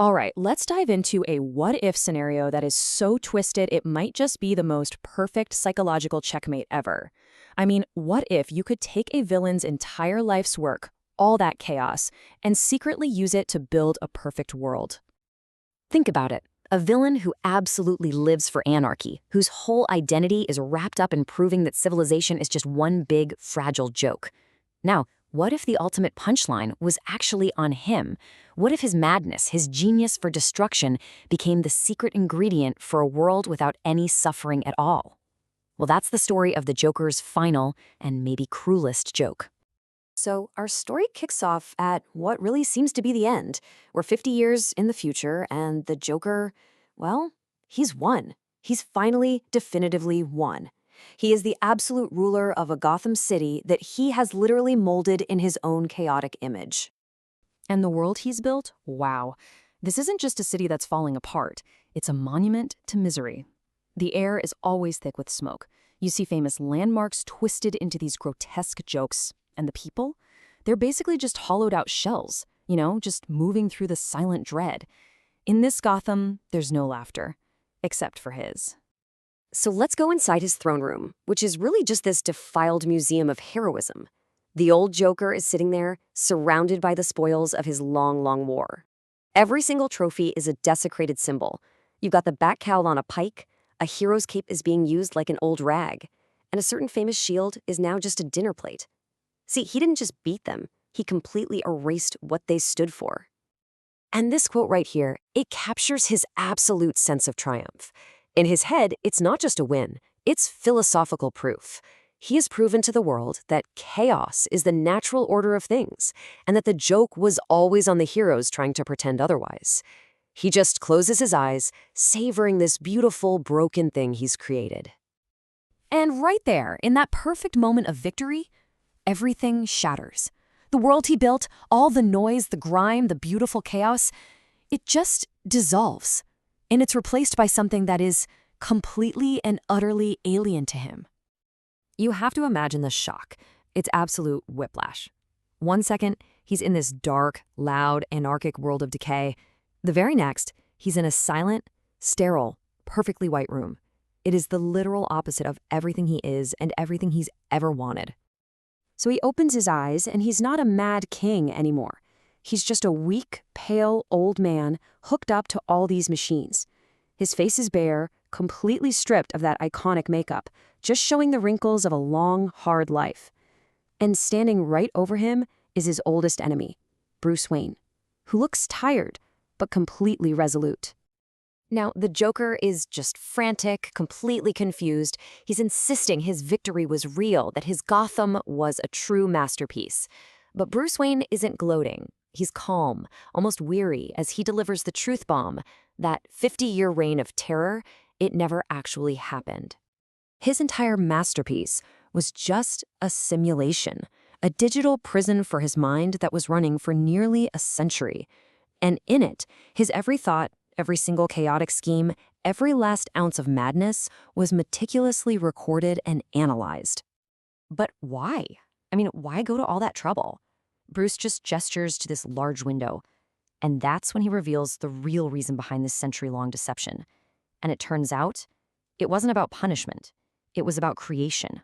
All right, let's dive into a what-if scenario that is so twisted it might just be the most perfect psychological checkmate ever. I mean, what if you could take a villain's entire life's work, all that chaos, and secretly use it to build a perfect world? Think about it. A villain who absolutely lives for anarchy, whose whole identity is wrapped up in proving that civilization is just one big, fragile joke. Now, what if the ultimate punchline was actually on him? What if his madness, his genius for destruction, became the secret ingredient for a world without any suffering at all? Well, that's the story of the Joker's final and maybe cruelest joke. So, our story kicks off at what really seems to be the end. We're 50 years in the future, and the Joker, well, he's won. He's finally, definitively won. He is the absolute ruler of a Gotham City that he has literally molded in his own chaotic image. And the world he's built? Wow. This isn't just a city that's falling apart. It's a monument to misery. The air is always thick with smoke. You see famous landmarks twisted into these grotesque jokes. And the people? They're basically just hollowed out shells, just moving through the silent dread. In this Gotham, there's no laughter, except for his. So let's go inside his throne room, which is really just this defiled museum of heroism. The old Joker is sitting there, surrounded by the spoils of his long, long war. Every single trophy is a desecrated symbol. You've got the bat cowl on a pike, a hero's cape is being used like an old rag, and a certain famous shield is now just a dinner plate. See, he didn't just beat them, he completely erased what they stood for. And this quote right here, it captures his absolute sense of triumph. In his head, it's not just a win, it's philosophical proof. He has proven to the world that chaos is the natural order of things, and that the joke was always on the heroes trying to pretend otherwise. He just closes his eyes, savoring this beautiful, broken thing he's created. And right there, in that perfect moment of victory, everything shatters. The world he built, all the noise, the grime, the beautiful chaos, it just dissolves. And it's replaced by something that is completely and utterly alien to him. You have to imagine the shock. It's absolute whiplash. 1 second, he's in this dark, loud, anarchic world of decay. The very next, he's in a silent, sterile, perfectly white room. It is the literal opposite of everything he is and everything he's ever wanted. So he opens his eyes, and he's not a mad king anymore. He's just a weak, pale, old man hooked up to all these machines. His face is bare, completely stripped of that iconic makeup, just showing the wrinkles of a long, hard life. And standing right over him is his oldest enemy, Bruce Wayne, who looks tired, but completely resolute. Now, the Joker is just frantic, completely confused. He's insisting his victory was real, that his Gotham was a true masterpiece. But Bruce Wayne isn't gloating. He's calm, almost weary, as he delivers the truth bomb. That 50-year reign of terror, it never actually happened. His entire masterpiece was just a simulation, a digital prison for his mind that was running for nearly a century. And in it, his every thought, every single chaotic scheme, every last ounce of madness was meticulously recorded and analyzed. But why? Why go to all that trouble? Bruce just gestures to this large window, and that's when he reveals the real reason behind this century-long deception. And it turns out, it wasn't about punishment. It was about creation.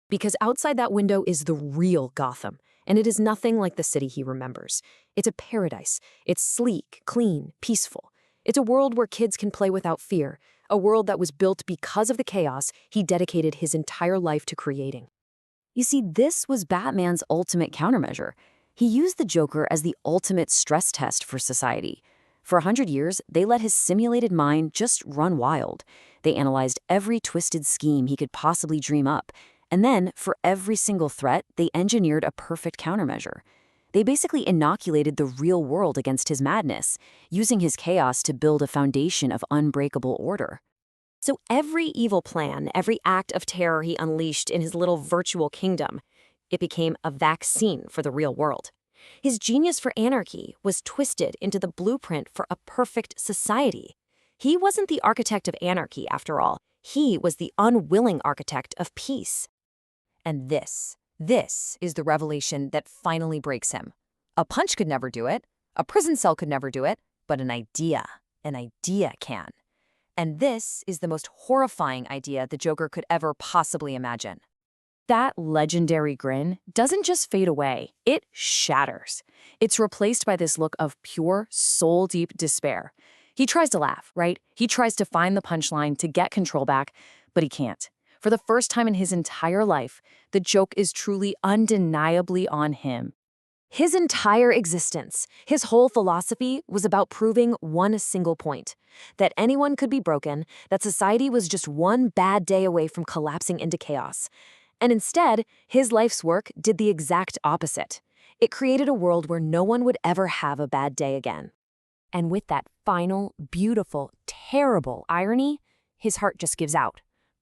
Because outside that window is the real Gotham, and it is nothing like the city he remembers. It's a paradise. It's sleek, clean, peaceful. It's a world where kids can play without fear, a world that was built because of the chaos he dedicated his entire life to creating. You see, this was Batman's ultimate countermeasure. He used the Joker as the ultimate stress test for society. For 100 years, they let his simulated mind just run wild. They analyzed every twisted scheme he could possibly dream up. And then, for every single threat, they engineered a perfect countermeasure. They basically inoculated the real world against his madness, using his chaos to build a foundation of unbreakable order. So every evil plan, every act of terror he unleashed in his little virtual kingdom, it became a vaccine for the real world. His genius for anarchy was twisted into the blueprint for a perfect society. He wasn't the architect of anarchy, after all. He was the unwilling architect of peace. And this is the revelation that finally breaks him. A punch could never do it. A prison cell could never do it. but an idea can. And this is the most horrifying idea the Joker could ever possibly imagine. That legendary grin doesn't just fade away, it shatters. It's replaced by this look of pure, soul-deep despair. He tries to laugh, right? He tries to find the punchline to get control back, but he can't. For the first time in his entire life, the joke is truly undeniably on him. His entire existence, his whole philosophy was about proving one single point: that anyone could be broken, that society was just one bad day away from collapsing into chaos. And instead, his life's work did the exact opposite. It created a world where no one would ever have a bad day again. And with that final, beautiful, terrible irony, his heart just gives out.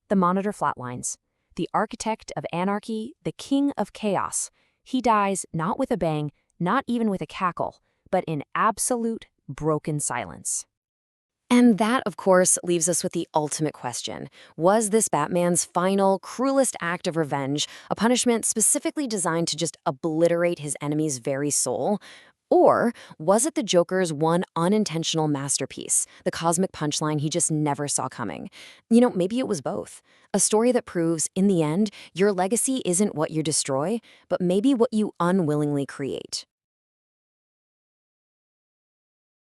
The Monitor flatlines. The architect of anarchy, the king of chaos. He dies not with a bang, not even with a cackle, but in absolute, broken silence. And that, of course, leaves us with the ultimate question. Was this Batman's final, cruelest act of revenge a punishment specifically designed to just obliterate his enemy's very soul? Or was it the Joker's one unintentional masterpiece, the cosmic punchline he just never saw coming? Maybe it was both. A story that proves, in the end, your legacy isn't what you destroy, but maybe what you unwillingly create.